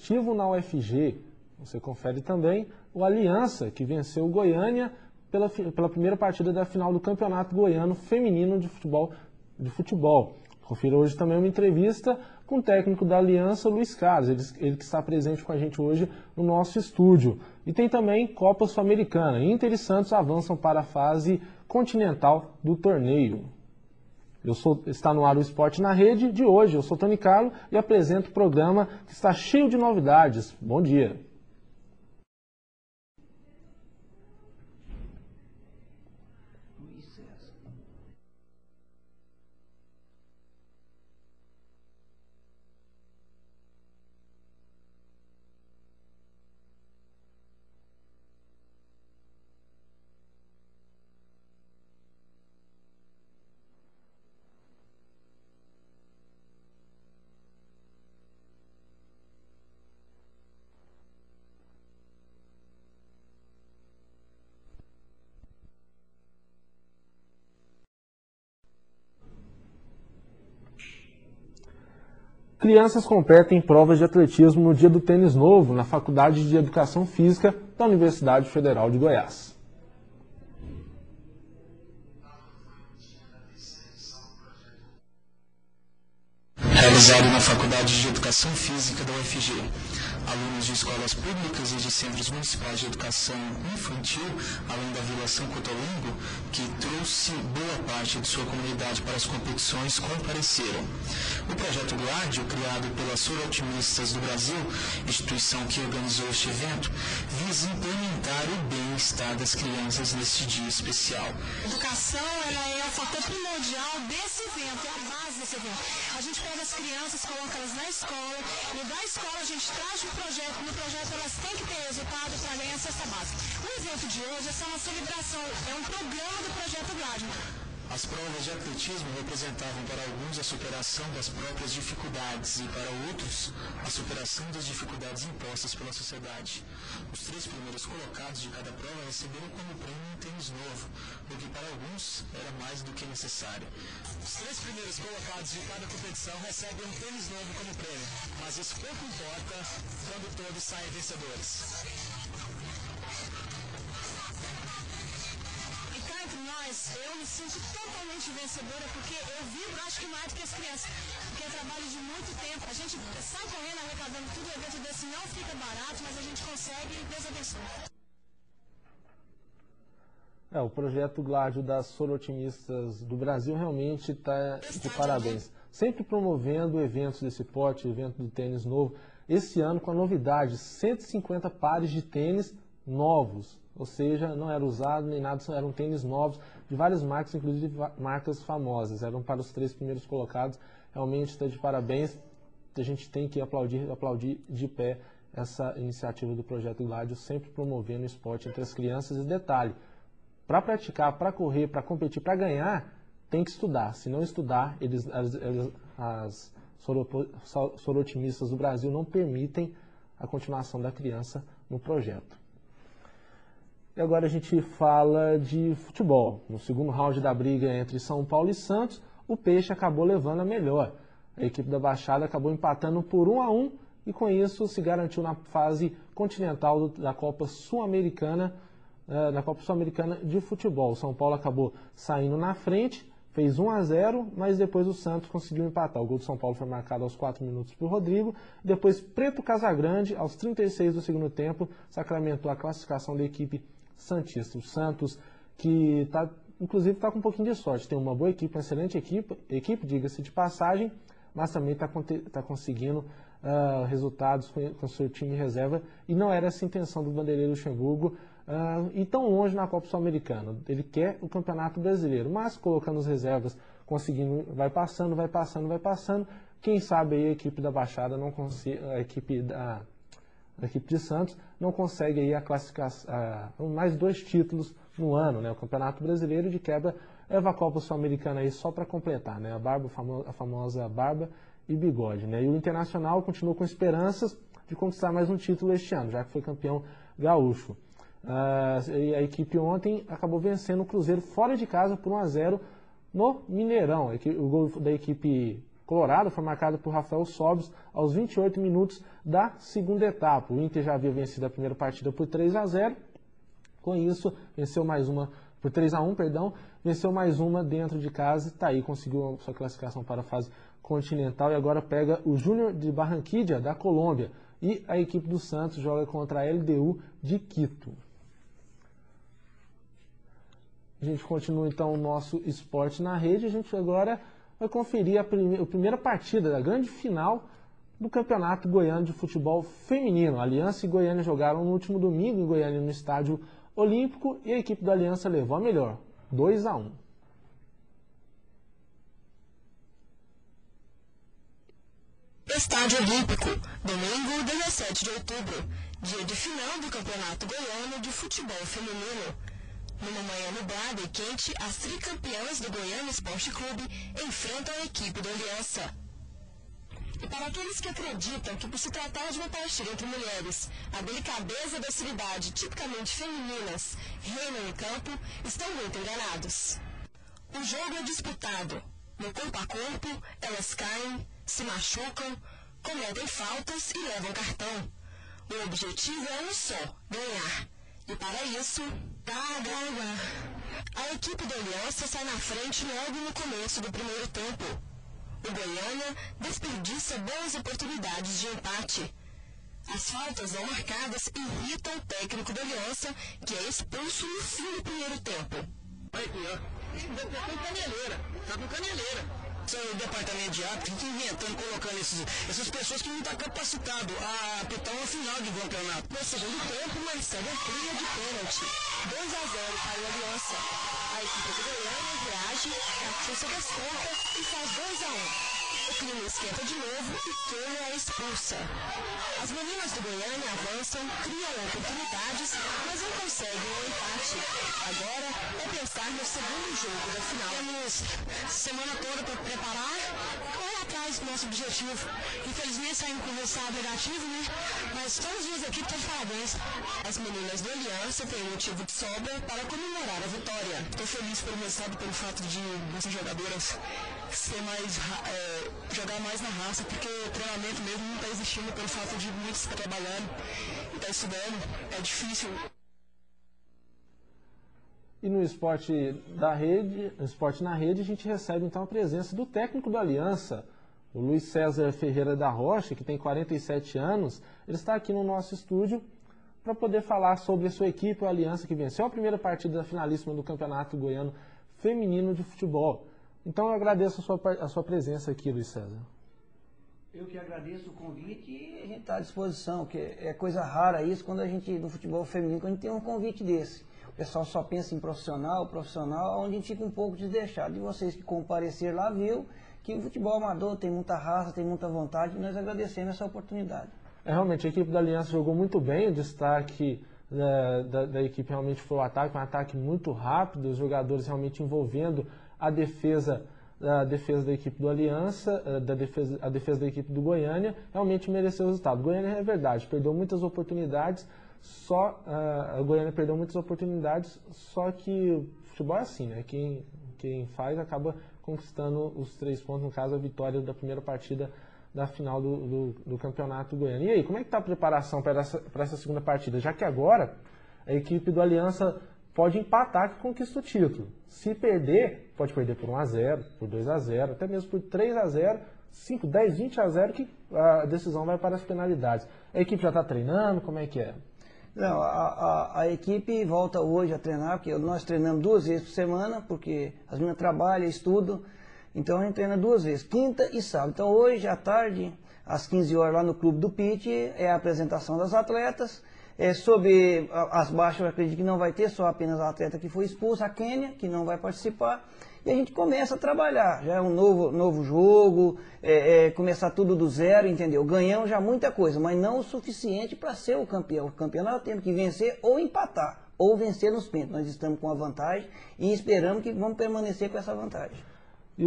competitivo na UFG. Você confere também o Aliança, que venceu o Goiânia pela primeira partida da final do Campeonato Goiano Feminino de Futebol. Confira hoje também uma entrevista com o técnico da Aliança, Luiz Carlos, ele que está presente com a gente hoje no nosso estúdio. E tem também Copa Sul-Americana. Inter e Santos avançam para a fase continental do torneio. Está no ar o Esporte na Rede de hoje. Eu sou Tony Carlo e apresento o programa que está cheio de novidades. Bom dia. Crianças competem em provas de atletismo no Dia do Tênis Novo, na Faculdade de Educação Física da Universidade Federal de Goiás. Realizado na Faculdade de Educação Física da UFG. Alunos de escolas públicas e de centros municipais de educação infantil, além da Vila São Cotolengo, que trouxe boa parte de sua comunidade para as competições, compareceram. O projeto Gládio, criado pelas Soroctimistas do Brasil, instituição que organizou este evento, visa implementar o bem-estar das crianças neste dia especial. A educação ela é o fator primordial desse evento, é a base desse evento. A gente pega as crianças, coloca elas na escola, e da escola a gente traz o projeto, no projeto elas têm que ter resultado para ganhar a cesta básica. O evento de hoje é só uma celebração, é um programa do projeto Gládio. As provas de atletismo representavam para alguns a superação das próprias dificuldades e para outros a superação das dificuldades impostas pela sociedade. Os 3 primeiros colocados de cada prova receberam como prêmio um tênis novo, o que para alguns era mais do que necessário. Os 3 primeiros colocados de cada competição recebem um tênis novo como prêmio, mas isso pouco importa quando todos saem vencedores. Entre nós, eu me sinto totalmente vencedora porque eu vibro, acho que mais do que as crianças, porque é trabalho de muito tempo. A gente sai correndo, arrecadando tudo, o evento desse não fica barato, mas a gente consegue e Deus abençoe. O projeto Gládio das Soroctimistas do Brasil realmente está de parabéns. Sempre promovendo eventos desse porte, evento do tênis novo. Esse ano com a novidade, 150 pares de tênis novos. Ou seja, não era usado nem nada, eram tênis novos, de várias marcas, inclusive marcas famosas. Eram para os 3 primeiros colocados. Realmente está de parabéns. A gente tem que aplaudir de pé essa iniciativa do Projeto Gládio, sempre promovendo o esporte entre as crianças. E detalhe, para praticar, para correr, para competir, para ganhar, tem que estudar. Se não estudar, as Soroctimistas do Brasil não permitem a continuação da criança no projeto. E agora a gente fala de futebol. No segundo round da briga entre São Paulo e Santos, o Peixe acabou levando a melhor. A equipe da Baixada acabou empatando por 1-1 e com isso se garantiu na fase continental da Copa Sul-Americana, de futebol. O São Paulo acabou saindo na frente, fez 1-0, mas depois o Santos conseguiu empatar. O gol do São Paulo foi marcado aos 4 minutos por Rodrigo. Depois Preto Casagrande, aos 36 do segundo tempo, sacramentou a classificação da equipe santista. O Santos, que inclusive está com um pouquinho de sorte, tem uma boa equipe, uma excelente equipe, diga-se de passagem, mas também está conseguindo resultados com seu time reserva, e não era essa a intenção do Vanderlei Luxemburgo ir tão longe na Copa Sul-Americana. Ele quer o Campeonato Brasileiro, mas colocando as reservas, conseguindo, vai passando, quem sabe aí a equipe da Baixada não consiga, a equipe de Santos não consegue aí a classificação, mais 2 títulos no ano, né? O Campeonato Brasileiro, de quebra leva a Copa Sul-Americana aí só para completar, né? A famosa barba e bigode, né? E o Internacional continua com esperanças de conquistar mais um título este ano, já que foi campeão gaúcho. E a equipe ontem acabou vencendo o Cruzeiro fora de casa por 1-0 no Mineirão. O gol da equipe colorada foi marcada por Rafael Sobis aos 28 minutos da segunda etapa. O Inter já havia vencido a primeira partida por 3-0, com isso venceu mais uma por 3-1, perdão, venceu mais uma dentro de casa e está aí, conseguiu a sua classificação para a fase continental e agora pega o Júnior de Barranquilla, da Colômbia, e a equipe do Santos joga contra a LDU de Quito. A gente continua então o nosso esporte na rede, a gente agora vai conferir a primeira partida da grande final do Campeonato Goiano de Futebol Feminino. A Aliança e Goiânia jogaram no último domingo em Goiânia no Estádio Olímpico e a equipe da Aliança levou a melhor, 2-1. Estádio Olímpico, domingo 17 de outubro, dia de final do Campeonato Goiano de Futebol Feminino. Numa manhã nublada e quente, as tricampeãs do Goiânia Esporte Clube enfrentam a equipe da Aliança. E para aqueles que acreditam que por se tratar de uma partida entre mulheres, a delicadeza da atividade tipicamente femininas reina em campo, estão muito enganados. O jogo é disputado. No corpo a corpo, elas caem, se machucam, cometem faltas e levam cartão. O objetivo é um só, ganhar. E para isso, a equipe da Aliança sai na frente logo no começo do primeiro tempo. O Goiânia desperdiça boas oportunidades de empate. As faltas não marcadas irritam o técnico da Aliança, que é expulso no fim do primeiro tempo. Tá com caneleira. O departamento de árbitro fica inventando, colocando essas pessoas que não estão capacitadas a apitar uma final de campeonato. No segundo tempo, Marcelo cria de pênalti. 2-0 para a Aliança. A equipe do Goiânia reage, força das contas e faz 2-1. O clima esquenta de novo e Keila é expulsa. As meninas do Goiânia avançam, criam oportunidades, mas não conseguem o empate. Agora é pensar no segundo jogo da final. Temos semana toda para preparar, correr atrás do nosso objetivo. Infelizmente saímos com o resultado negativo, né? Mas todas as minhas equipes estão de parabéns. As meninas do Aliança têm motivo de sobra para comemorar a vitória. Estou feliz pelo resultado, pelo fato de nossas jogadoras ser jogar mais na raça, porque o treinamento mesmo não está existindo pelo fato de muitos estar trabalhando e estar estudando. É difícil. E no esporte da rede, no esporte na rede, a gente recebe então a presença do técnico da Aliança, o Luiz César Ferreira da Rocha, que tem 47 anos. Ele está aqui no nosso estúdio para poder falar sobre a sua equipe, a Aliança, que venceu a primeira partida da finalíssima do Campeonato Goiano Feminino de Futebol. Então eu agradeço a sua presença aqui, Luiz César. Eu que agradeço o convite e a gente está à disposição, que é coisa rara isso quando a gente, no futebol feminino, quando a gente tem um convite desse. O pessoal só pensa em profissional, onde a gente fica um pouco desleixado. E vocês que compareceram lá viu que o futebol amador tem muita raça, tem muita vontade, e nós agradecemos essa oportunidade. Realmente, a equipe da Aliança jogou muito bem, o destaque da equipe realmente foi o ataque, um ataque muito rápido, os jogadores realmente envolvendo a defesa da equipe do Aliança, a defesa da equipe do Goiânia, realmente mereceu o resultado. Goiânia é verdade, perdeu muitas oportunidades, a Goiânia perdeu muitas oportunidades, só que o futebol é assim, né? Quem faz acaba conquistando os 3 pontos, no caso a vitória da primeira partida da final do Campeonato Goiano. E aí, como é que está a preparação para essa segunda partida? Já que agora a equipe do Aliança pode empatar que conquista o título. Se perder, pode perder por 1-0, por 2-0, até mesmo por 3-0, 5, 10, 20-0, que a decisão vai para as penalidades. A equipe já está treinando, como é que é? Não, a equipe volta hoje a treinar, porque nós treinamos 2 vezes por semana, porque as meninas trabalham, estudam, então a gente treina 2 vezes, quinta e sábado. Então hoje à tarde, às 15 horas lá no Clube do Pit, é a apresentação das atletas. Sobre as baixas, eu acredito que não vai ter, só apenas a atleta que foi expulsa, a Kênia, que não vai participar. E a gente começa a trabalhar, já é um novo jogo, começar tudo do zero, entendeu? Ganhamos já muita coisa, mas não o suficiente para ser o campeão. O campeonato temos que vencer ou empatar, ou vencer nos pênaltis. Nós estamos com a vantagem e esperamos que vamos permanecer com essa vantagem. E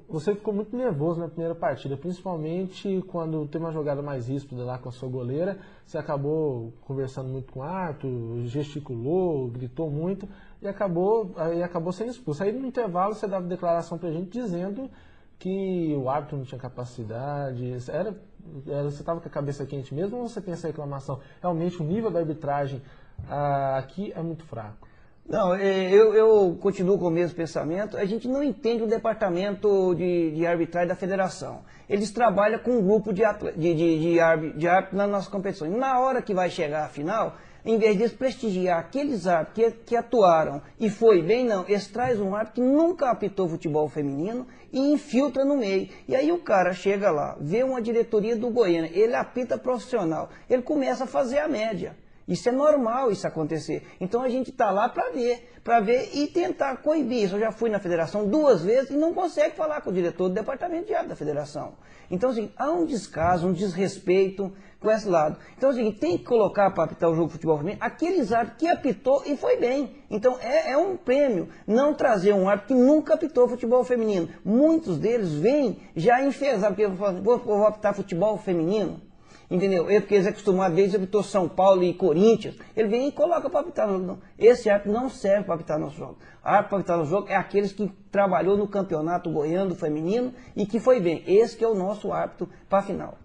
você ficou muito nervoso na primeira partida, principalmente quando tem uma jogada mais ríspida lá com a sua goleira, você acabou conversando muito com o árbitro, gesticulou, gritou muito e acabou sendo expulso. Aí no intervalo você dava declaração pra gente dizendo que o árbitro não tinha capacidade? Você estava com a cabeça quente mesmo ou você tem essa reclamação? Realmente o nível da arbitragem aqui é muito fraco. Não, eu continuo com o mesmo pensamento. A gente não entende o departamento de arbitragem da federação. Eles trabalham com um grupo de árbitros nas nossas competições. Na hora que vai chegar a final, em vez de prestigiar aqueles árbitros que atuaram e foi bem, não, eles trazem um árbitro que nunca apitou futebol feminino e infiltra no meio. E aí o cara chega lá, vê uma diretoria do Goiânia, ele apita profissional, ele começa a fazer a média. Isso é normal, isso acontecer. Então a gente está lá para ver e tentar coibir isso. Eu já fui na federação 2 vezes e não consegue falar com o diretor do departamento de árbitro da federação. Então, assim, há um descaso, um desrespeito com esse lado. Então, assim, tem que colocar para apitar o jogo de futebol feminino aqueles árbitros que apitou e foi bem. Então, é um prêmio não trazer um árbitro que nunca apitou futebol feminino. Muitos deles vêm já enfesados, porque vou apitar futebol feminino. Entendeu? Porque eles é acostumado, desde que apitou São Paulo e Corinthians, ele vem e coloca para apitar no jogo. Esse árbitro não serve para apitar nosso jogo. Árbitro para apitar no jogo é aqueles que trabalhou no campeonato goiano feminino e que foi bem. Esse que é o nosso árbitro para a final.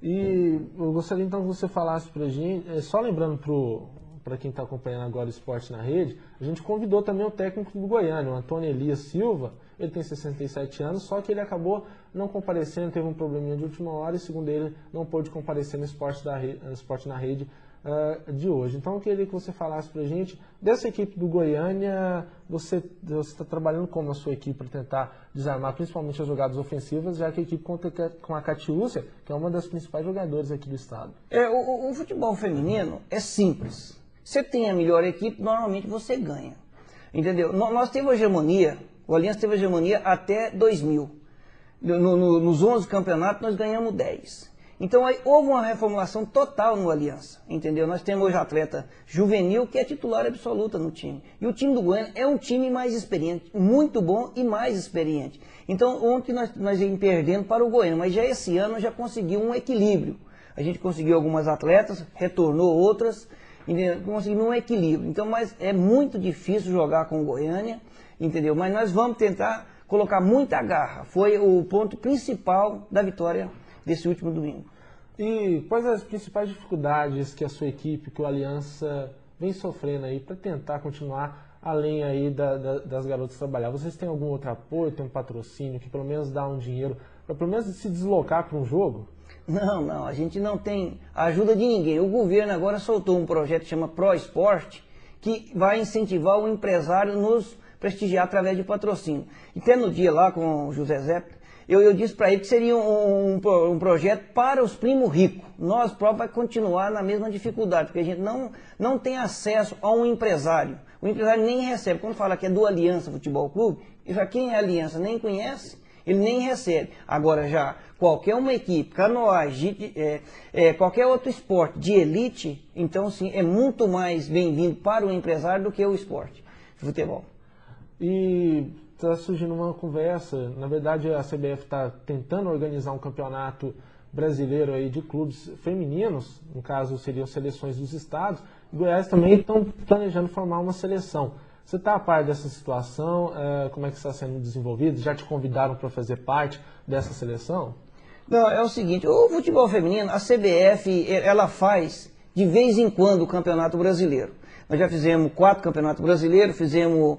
E eu gostaria então que você falasse para a gente, só lembrando para quem está acompanhando agora o Esporte na Rede, a gente convidou também o técnico do Goiânia, o Antônio Elias Silva. Ele tem 67 anos, só que ele acabou não comparecendo, teve um probleminha de última hora e, segundo ele, não pôde comparecer no Esporte na Rede de hoje. Então, eu queria que você falasse pra gente, dessa equipe do Goiânia, você está trabalhando como na sua equipe para tentar desarmar principalmente as jogadas ofensivas, já que a equipe conta com a Catiúcia, que é uma das principais jogadoras aqui do estado. O futebol feminino é simples. Você tem a melhor equipe, normalmente você ganha. Entendeu? Nós temos a hegemonia. O Aliança teve a hegemonia até 2000. Nos 11 campeonatos nós ganhamos 10. Então aí houve uma reformulação total no Aliança, entendeu? Nós temos hoje atleta juvenil que é titular absoluta no time. E o time do Goiânia é um time mais experiente, muito bom e mais experiente. Então ontem nós íamos perdendo para o Goiânia, mas já esse ano já conseguiu um equilíbrio. A gente conseguiu algumas atletas, retornou outras, entendeu? Conseguimos um equilíbrio. Então, mas é muito difícil jogar com o Goiânia, entendeu? Mas nós vamos tentar colocar muita garra. Foi o ponto principal da vitória desse último domingo. E quais as principais dificuldades que a sua equipe, que o Aliança vem sofrendo aí para tentar continuar além aí das garotas trabalhar? Vocês têm algum outro apoio, tem um patrocínio que pelo menos dá um dinheiro para pelo menos se deslocar para um jogo? Não, a gente não tem ajuda de ninguém. O governo agora soltou um projeto que chama Pro Esporte, que vai incentivar o empresário nos prestigiar através de patrocínio. E até no dia lá com o José Zé, eu disse para ele que seria um projeto para os primos ricos. Nós próprios vai continuar na mesma dificuldade, porque a gente não tem acesso a um empresário. O empresário nem recebe. Quando fala que é do Aliança Futebol Clube, já quem é Aliança nem conhece, ele nem recebe. Agora já, qualquer uma equipe, canoagem, qualquer outro esporte de elite, então sim, é muito mais bem-vindo para o empresário do que o esporte de futebol. E está surgindo uma conversa, na verdade a CBF está tentando organizar um campeonato brasileiro aí de clubes femininos, no caso seriam seleções dos estados, e Goiás também estão planejando formar uma seleção. Você está a par dessa situação? Como é que está sendo desenvolvido? Já te convidaram para fazer parte dessa seleção? Não, é o seguinte, o futebol feminino, a CBF, ela faz de vez em quando o Campeonato Brasileiro. Nós já fizemos 4 Campeonatos Brasileiros, fizemos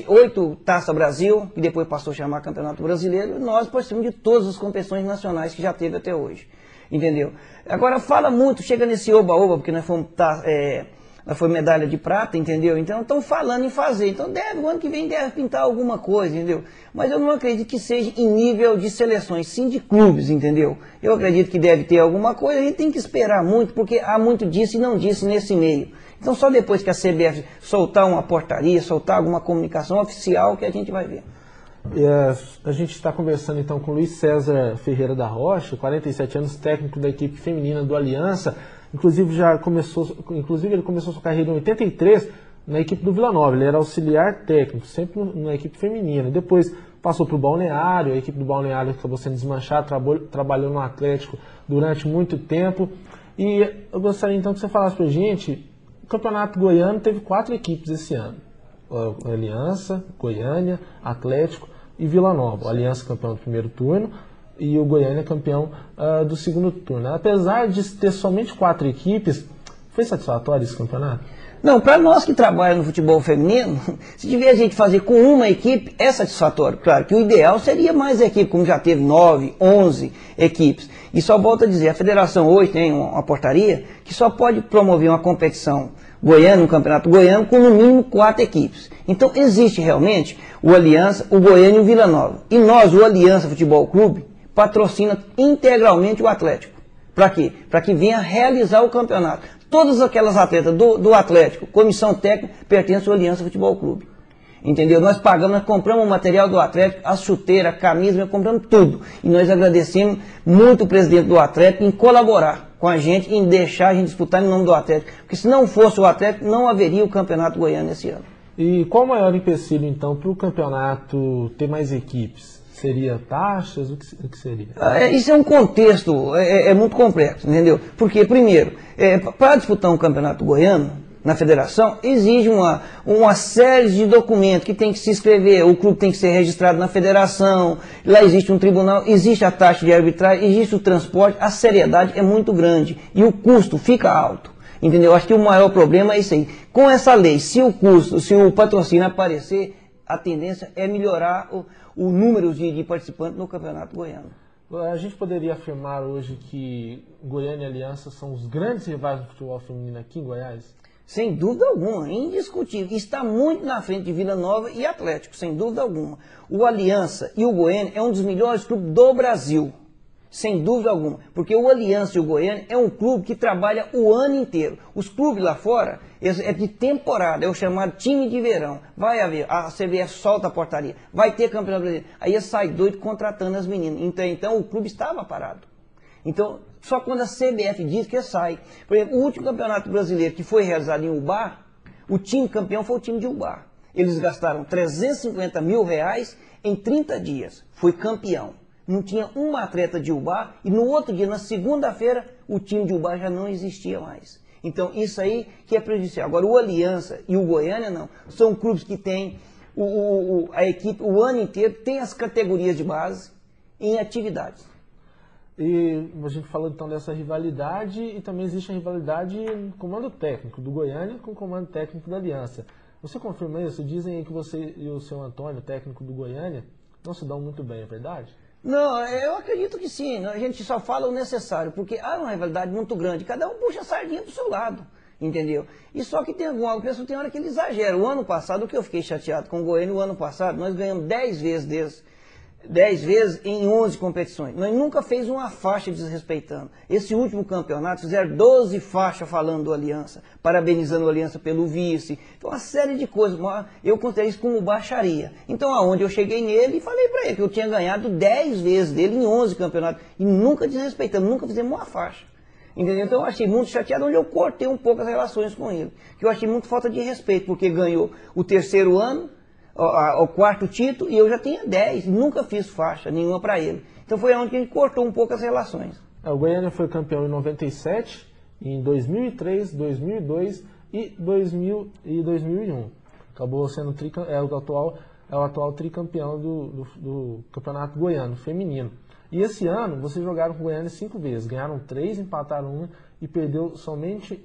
8 Taça Brasil, que depois passou a chamar Campeonato Brasileiro, e nós participamos de todas as competições nacionais que já teve até hoje, entendeu? Agora fala muito, chega nesse oba-oba, porque nós fomos foi medalha de prata, entendeu? Então estão falando em fazer. Então o ano que vem deve pintar alguma coisa, entendeu? Mas eu não acredito que seja em nível de seleções, sim de clubes, entendeu? Eu acredito que deve ter alguma coisa, a gente tem que esperar muito, porque há muito disse e não disse nesse meio. Então só depois que a CBF soltar uma portaria, soltar alguma comunicação oficial que a gente vai ver. A gente está conversando então com o Luiz César Ferreira da Rocha, 47 anos, técnico da equipe feminina do Aliança. Inclusive ele começou sua carreira em 83 na equipe do Vila Nova. Ele era auxiliar técnico, sempre na equipe feminina. Depois passou para o Balneário, a equipe do Balneário acabou sendo desmanchada, trabalhou no Atlético durante muito tempo. E eu gostaria então que você falasse para a gente, o Campeonato Goiano teve 4 equipes esse ano. Aliança, Goiânia, Atlético, e Vila Nova. O Aliança campeão do primeiro turno e o Goiânia campeão do segundo turno. Apesar de ter somente 4 equipes, foi satisfatório esse campeonato? Não, para nós que trabalhamos no futebol feminino, se tiver a gente fazer com uma equipe, é satisfatório. Claro que o ideal seria mais equipes, como já teve 9, 11 equipes. E só volto a dizer, a federação hoje tem uma portaria que só pode promover uma competição goiana, um campeonato goiano, com no mínimo 4 equipes. Então existe realmente o Aliança, o Goiânia e o Vila Nova. E nós, o Aliança Futebol Clube, patrocina integralmente o Atlético. Para quê? Para que venha realizar o campeonato. Todas aquelas atletas do Atlético, comissão técnica, pertencem ao Aliança Futebol Clube. Entendeu? Nós pagamos, nós compramos o material do Atlético, as chuteiras, a camisa, nós compramos tudo. E nós agradecemos muito o presidente do Atlético em colaborar com a gente, em deixar a gente disputar em nome do Atlético. Porque se não fosse o Atlético, não haveria o Campeonato Goiano esse ano. E qual o maior empecilho, então, para o campeonato ter mais equipes? Seria taxas? O que seria? Isso é um contexto, é muito complexo, entendeu? Porque, primeiro, para disputar um campeonato goiano, na federação, exige uma série de documentos que tem que se inscrever, o clube tem que ser registrado na federação, lá existe um tribunal, existe a taxa de arbitragem, existe o transporte, a seriedade é muito grande e o custo fica alto. Entendeu? Acho que o maior problema é isso aí. Com essa lei, se o custo, se o patrocínio aparecer, a tendência é melhorar o número de participantes no Campeonato Goiano. A gente poderia afirmar hoje que Goiânia e Aliança são os grandes rivais do futebol feminino aqui em Goiás? Sem dúvida alguma, indiscutível. Está muito na frente de Vila Nova e Atlético, sem dúvida alguma. O Aliança e o Goiânia é um dos melhores clubes do Brasil. Sem dúvida alguma, porque o Aliança e o Goiânia é um clube que trabalha o ano inteiro. Os clubes lá fora é de temporada, é o chamado time de verão. Vai haver, a CBF solta a portaria, vai ter campeonato brasileiro. Aí sai doido contratando as meninas. Então o clube estava parado. Então, só quando a CBF diz que sai. Por exemplo, o último campeonato brasileiro que foi realizado em Ubá, o time campeão foi o time de Ubá. Eles gastaram R$350 mil em 30 dias. Foi campeão. Não tinha uma atleta de Ubá e no outro dia, na segunda-feira, o time de Ubá já não existia mais. Então isso aí que é prejudicial. Agora o Aliança e o Goiânia não. São clubes que têm a equipe o ano inteiro, tem as categorias de base em atividades. E a gente falou então dessa rivalidade e também existe a rivalidade no comando técnico do Goiânia com o comando técnico da Aliança. Você confirma isso? Dizem aí que você e o seu Antônio, técnico do Goiânia, não se dão muito bem, é verdade? Não, eu acredito que sim. A gente só fala o necessário, porque há uma rivalidade muito grande. Cada um puxa a sardinha do seu lado, entendeu? E só que tem alguma pessoa tem hora que ele exagera. O ano passado, o que eu fiquei chateado com o Goiânia, o ano passado, nós ganhamos 10 vezes 10 vezes em 11 competições. Nós nunca fez uma faixa desrespeitando. Esse último campeonato fizeram 12 faixas falando do Aliança, parabenizando o Aliança pelo vice. Então, uma série de coisas. Eu contei isso como baixaria. Então, aonde eu cheguei nele e falei para ele que eu tinha ganhado 10 vezes dele em 11 campeonatos. E nunca desrespeitamos, nunca fizemos uma faixa. Entendeu? Então, eu achei muito chateado, onde eu cortei um pouco as relações com ele. Que eu achei muito falta de respeito, porque ganhou o terceiro ano, o quarto título, e eu já tinha 10, nunca fiz faixa nenhuma para ele. Então foi onde a gente cortou um pouco as relações. O Goiânia foi campeão em 97, em 2003, 2002 e 2001. Acabou sendo o atual tricampeão do Campeonato Goiano Feminino. E esse ano vocês jogaram com o Goiânia 5 vezes, ganharam 3, empataram 1 e perdeu somente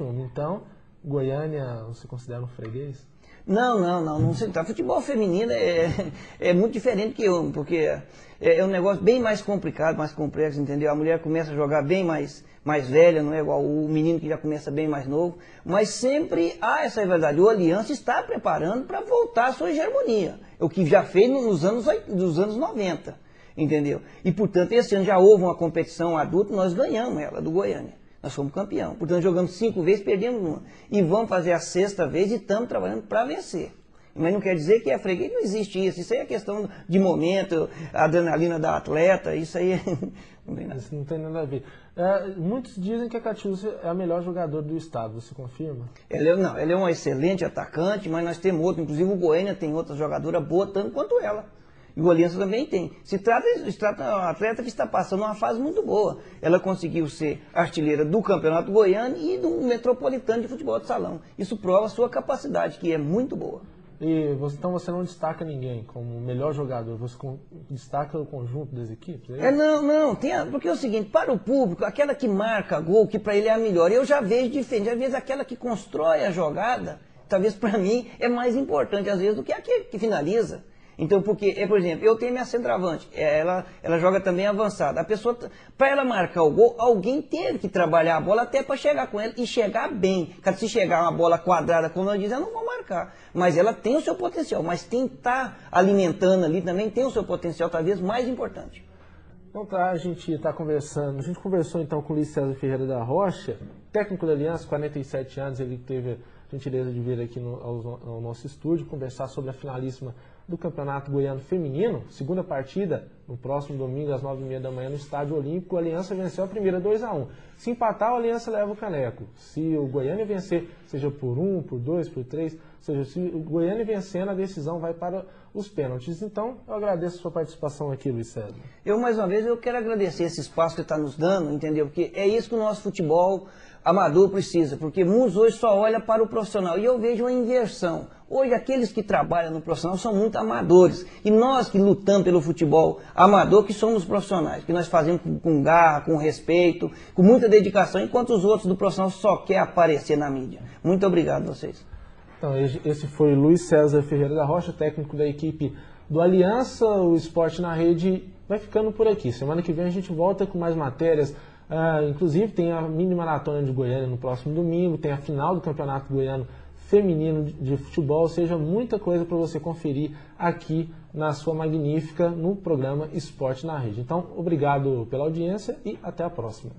1. Então, Goiânia, você considera um freguês? Não sei. Futebol feminino é muito diferente que homem, porque é um negócio bem mais complicado, mais complexo, entendeu? A mulher começa a jogar bem mais velha, não é igual o menino que já começa bem mais novo, mas sempre há essa rivalidade. O Aliança está preparando para voltar à sua hegemonia, o que já fez nos anos 90, entendeu? E, portanto, esse ano já houve uma competição adulta, nós ganhamos ela, do Goiânia. Nós fomos campeão. Portanto, jogamos 5 vezes, perdemos 1. E vamos fazer a 6ª vez e estamos trabalhando para vencer. Mas não quer dizer que é freguês, não existe isso. Isso aí é questão de momento, a adrenalina da atleta, isso aí não tem nada. Isso não tem nada a ver. Muitos dizem que a Catiúcia é a melhor jogadora do estado, você confirma? Ela é uma excelente atacante, mas nós temos outro, inclusive o Goiânia tem outra jogadora boa, tanto quanto ela. E o Aliança também tem. Se trata de uma atleta que está passando uma fase muito boa. Ela conseguiu ser artilheira do Campeonato Goiano e do Metropolitano de Futebol de Salão. Isso prova a sua capacidade, que é muito boa. E então você não destaca ninguém como melhor jogador, você destaca o conjunto das equipes? Não, porque é o seguinte, para o público, aquela que marca gol, que para ele é a melhor, eu já vejo diferente, às vezes aquela que constrói a jogada, talvez para mim é mais importante às vezes do que aquele que finaliza. Então, porque, por exemplo, eu tenho minha centroavante, ela joga também avançada. A pessoa, para ela marcar o gol, alguém teve que trabalhar a bola até para chegar com ela e chegar bem. Cara, se chegar uma bola quadrada, como eu disse, eu não vou marcar. Mas ela tem o seu potencial, mas quem está alimentando ali também tem o seu potencial, talvez mais importante. Então tá, a gente está conversando. A gente conversou então com o Luiz César Ferreira da Rocha, técnico da Aliança, 47 anos, ele teve a gentileza de vir aqui ao nosso estúdio conversar sobre a finalíssima do Campeonato Goiano Feminino, segunda partida, no próximo domingo, às 9h30 da manhã, no Estádio Olímpico. A Aliança venceu a primeira 2-1. Se empatar, a Aliança leva o caneco. Se o Goiânia vencer, seja por 1, por 2, por 3, ou seja, se o Goiânia vencendo, a decisão vai para os pênaltis. Então, eu agradeço a sua participação aqui, Luiz César. Mais uma vez, eu quero agradecer esse espaço que está nos dando, entendeu? Porque é isso que o nosso futebol amador precisa, porque muitos hoje só olham para o profissional, e eu vejo uma inversão. Hoje, aqueles que trabalham no profissional são muito amadores, e nós que lutamos pelo futebol amador, que somos profissionais, que nós fazemos com garra, com respeito, com muita dedicação, enquanto os outros do profissional só querem aparecer na mídia. Muito obrigado a vocês. Então, esse foi Luiz César Ferreira da Rocha, técnico da equipe do Aliança. O Esporte na Rede vai ficando por aqui. Semana que vem a gente volta com mais matérias. Inclusive tem a mini maratona de Goiânia no próximo domingo, tem a final do Campeonato Goiano Feminino de Futebol, ou seja, muita coisa para você conferir aqui na sua magnífica no programa Esporte na Rede. Então, obrigado pela audiência e até a próxima.